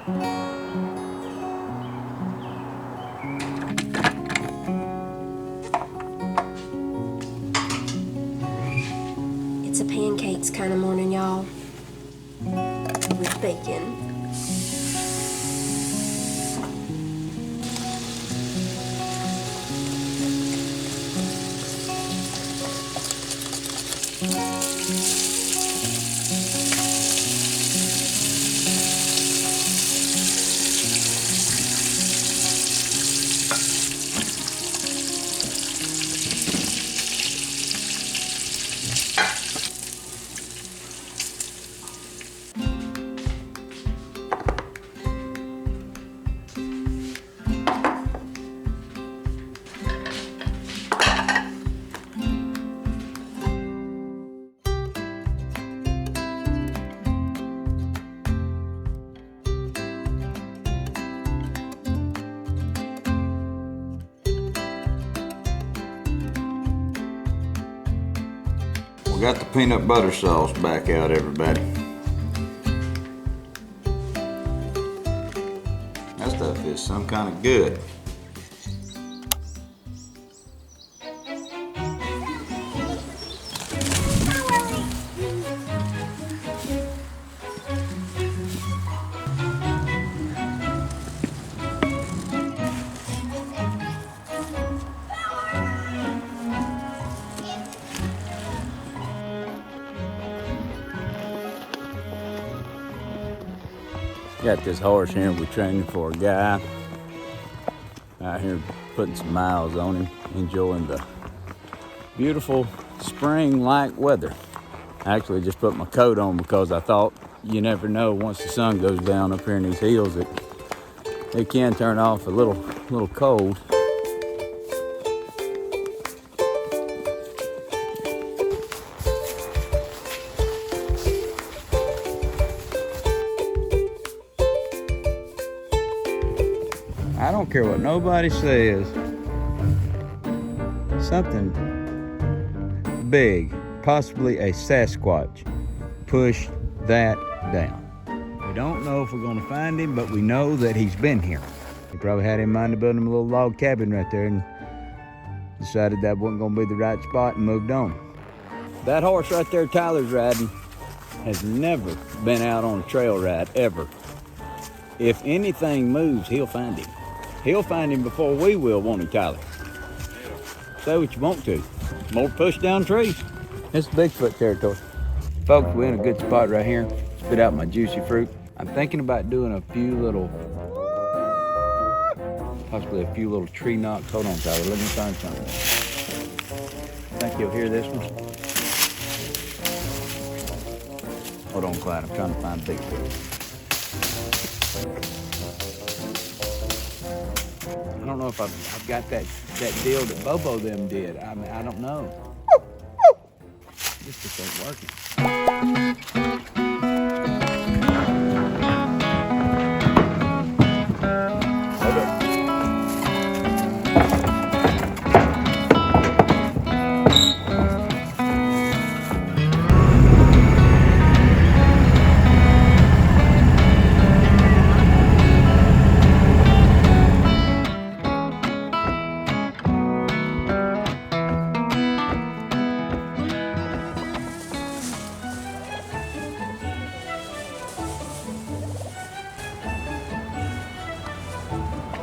It's a pancakes kind of morning, y'all, with bacon. Got the peanut butter sauce back out, everybody. That stuff is some kind of good. Got this horse here we're training for a guy. Out here putting some miles on him, enjoying the beautiful spring-like weather. I actually just put my coat on because I thought you never know, once the sun goes down up here in these hills, it can turn off a little cold. I don't care what nobody says. Something big, possibly a Sasquatch, pushed that down. We don't know if we're gonna find him, but we know that he's been here. He probably had in mind to build him a little log cabin right there and decided that wasn't gonna be the right spot and moved on. That horse right there Tyler's riding has never been out on a trail ride, ever. If anything moves, he'll find him. He'll find him before we will, won't he, Tyler? Say what you want to. More push down trees. It's Bigfoot territory. Folks, we're in a good spot right here. Spit out my juicy fruit. I'm thinking about doing possibly a few little tree knocks. Hold on, Tyler, let me find something. Think you'll hear this one? Hold on, Clyde, I'm trying to find Bigfoot. I don't know if I've got that deal that Bobo them did. I mean, I don't know. This just ain't working. Hold up.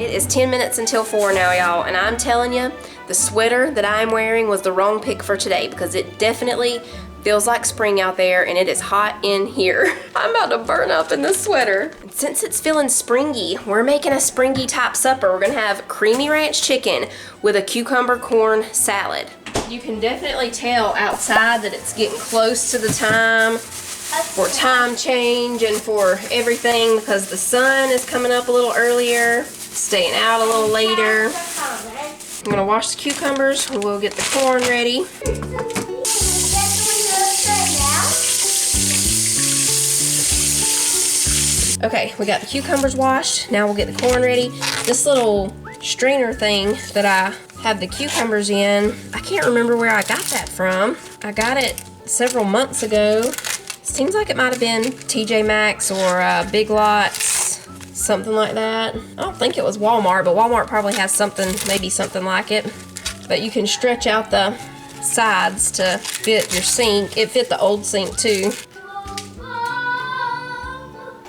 It is 10 minutes until 4 now, y'all, and I'm telling you, the sweater that I'm wearing was the wrong pick for today because it definitely feels like spring out there and it is hot in here. I'm about to burn up in this sweater. And since it's feeling springy, we're making a springy type supper. We're gonna have creamy ranch chicken with a cucumber corn salad. You can definitely tell outside that it's getting close to the time for time change and for everything because the sun is coming up a little earlier, staying out a little later. I'm gonna wash the cucumbers, we'll get the corn ready. Okay, we got the cucumbers washed, now we'll get the corn ready. This little strainer thing that I have the cucumbers in, I can't remember where I got that from. I got it several months ago. Seems like it might have been TJ Maxx or Big Lots, something like that. I don't think it was Walmart, but Walmart probably has something, maybe something like it. But you can stretch out the sides to fit your sink. It fit the old sink too.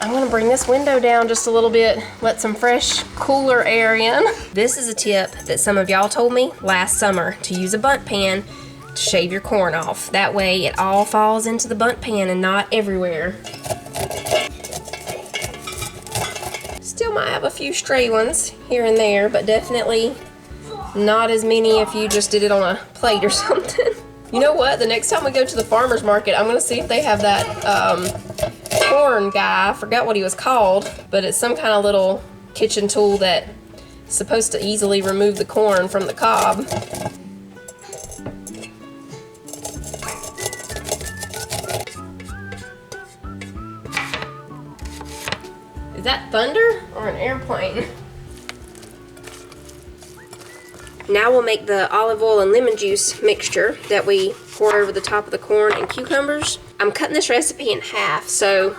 I'm gonna bring this window down just a little bit, let some fresh, cooler air in. This is a tip that some of y'all told me last summer, to use a bundt pan to shave your corn off. That way it all falls into the bundt pan and not everywhere. Still might have a few stray ones here and there, but definitely not as many if you just did it on a plate or something. You know what? The next time we go to the farmer's market, I'm gonna see if they have that corn guy. I forgot what he was called, but it's some kind of little kitchen tool that's supposed to easily remove the corn from the cob. Is that thunder or an airplane? Now we'll make the olive oil and lemon juice mixture that we pour over the top of the corn and cucumbers. I'm cutting this recipe in half, so,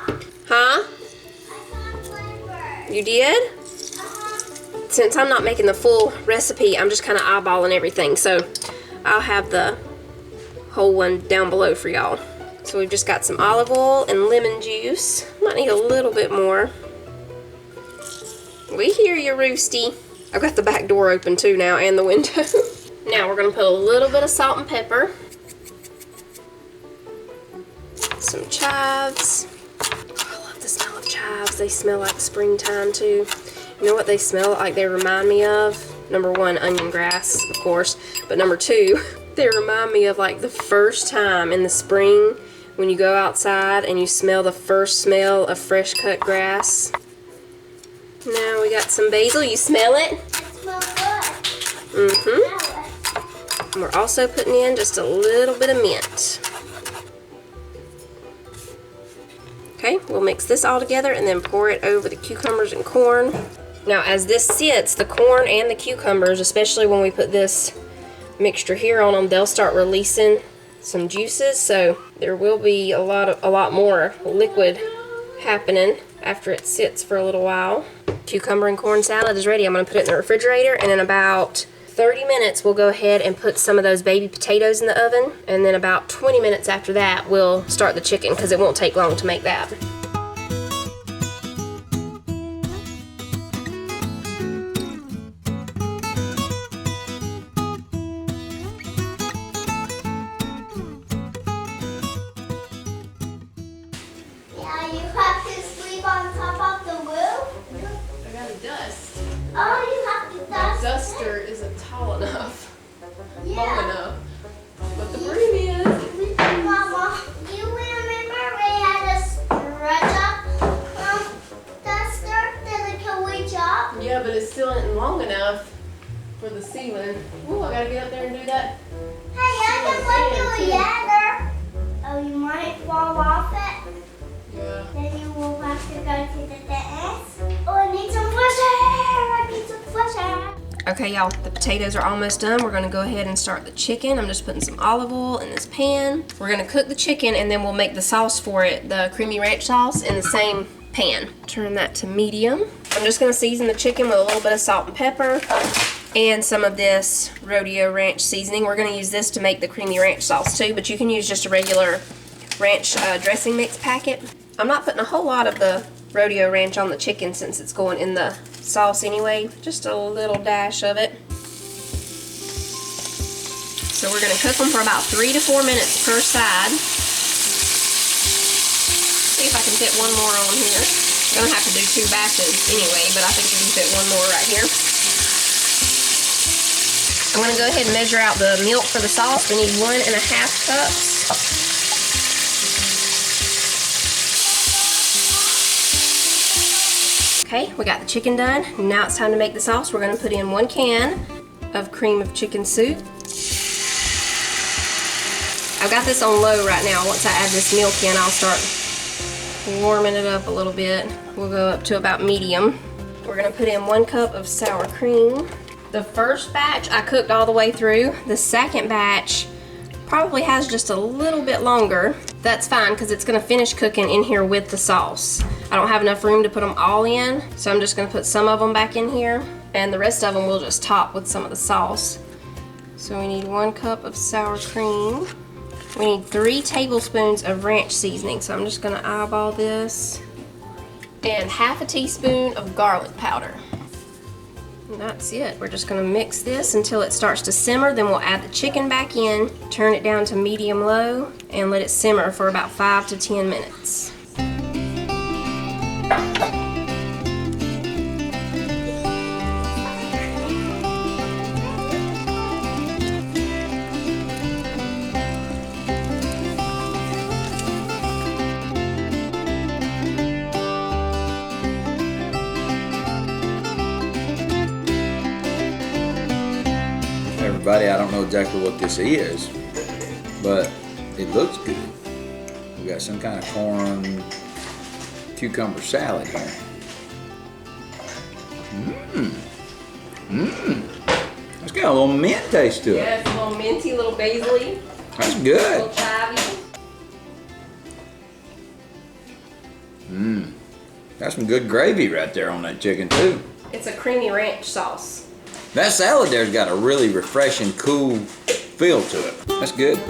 You did? Since I'm not making the full recipe, I'm just kind of eyeballing everything, so I'll have the whole one down below for y'all. So we've just got some olive oil and lemon juice. Might need a little bit more. We hear you, Roosty. I've got the back door open too now, and the window. Now we're gonna put a little bit of salt and pepper. Some chives. I love the smell of chives. They smell like springtime too. You know what they smell like? They remind me of? Number one, onion grass, of course. But number two, they remind me of like the first time in the spring when you go outside and you smell the first smell of fresh cut grass. Now we got some basil. You smell it? It smells good. Mm-hmm. And we're also putting in just a little bit of mint. Okay, we'll mix this all together and then pour it over the cucumbers and corn. Now as this sits, the corn and the cucumbers, especially when we put this mixture here on them, they'll start releasing some juices, so there will be a lot more liquid happening after it sits for a little while. Cucumber and corn salad is ready. I'm going to put it in the refrigerator, and in about 30 minutes we'll go ahead and put some of those baby potatoes in the oven, and then about 20 minutes after that we'll start the chicken because it won't take long to make that. Yeah, you have to sleep on top of the roof. I got a dust. Oh, you have to dust Duster isn't tall enough, Yeah. long enough, but the broom is. Mama, you remember we had a stretch up duster that it can reach up? Yeah, but it still isn't long enough for the ceiling. Ooh, I gotta get up there and do that. Hey, I can put you a ladder. Oh, you might fall off it. Yeah. Then you will have to go to the dentist. Oh, I need some fresh air. I need some fresh air. Okay, y'all, the potatoes are almost done. We're gonna go ahead and start the chicken. I'm just putting some olive oil in this pan. We're gonna cook the chicken and then we'll make the sauce for it, the creamy ranch sauce, in the same pan. Turn that to medium. I'm just gonna season the chicken with a little bit of salt and pepper and some of this rodeo ranch seasoning. We're gonna use this to make the creamy ranch sauce too, but you can use just a regular ranch dressing mix packet. I'm not putting a whole lot of the rodeo ranch on the chicken since it's going in the sauce anyway, just a little dash of it. So we're going to cook them for about 3 to 4 minutes per side. See if I can fit one more on here. I'm going to have to do 2 batches anyway, but I think we can fit one more right here. I'm going to go ahead and measure out the milk for the sauce. We need 1.5 cups. Okay, we got the chicken done. Now it's time to make the sauce. We're going to put in 1 can of cream of chicken soup. I've got this on low right now. Once I add this milk in, I'll start warming it up a little bit. We'll go up to about medium. We're going to put in 1 cup of sour cream. The first batch I cooked all the way through. The second batch probably has just a little bit longer. That's fine because it's gonna finish cooking in here with the sauce. I don't have enough room to put them all in, so I'm just gonna put some of them back in here, and the rest of them we'll just top with some of the sauce. So we need 1 cup of sour cream. We need 3 tablespoons of ranch seasoning, so I'm just gonna eyeball this. And 1/2 teaspoon of garlic powder. And that's it. We're just gonna mix this until it starts to simmer, then we'll add the chicken back in, turn it down to medium-low, and let it simmer for about 5 to 10 minutes. Everybody, I don't know exactly what this is, but it looks good. We got some kind of corn cucumber salad here. It's got a little mint taste to it. Yeah, it's a little minty, a little basil-y, That's a good. little chivy. That's some good gravy right there on that chicken too. It's a creamy ranch sauce. That salad there's got a really refreshing, cool feel to it. That's good.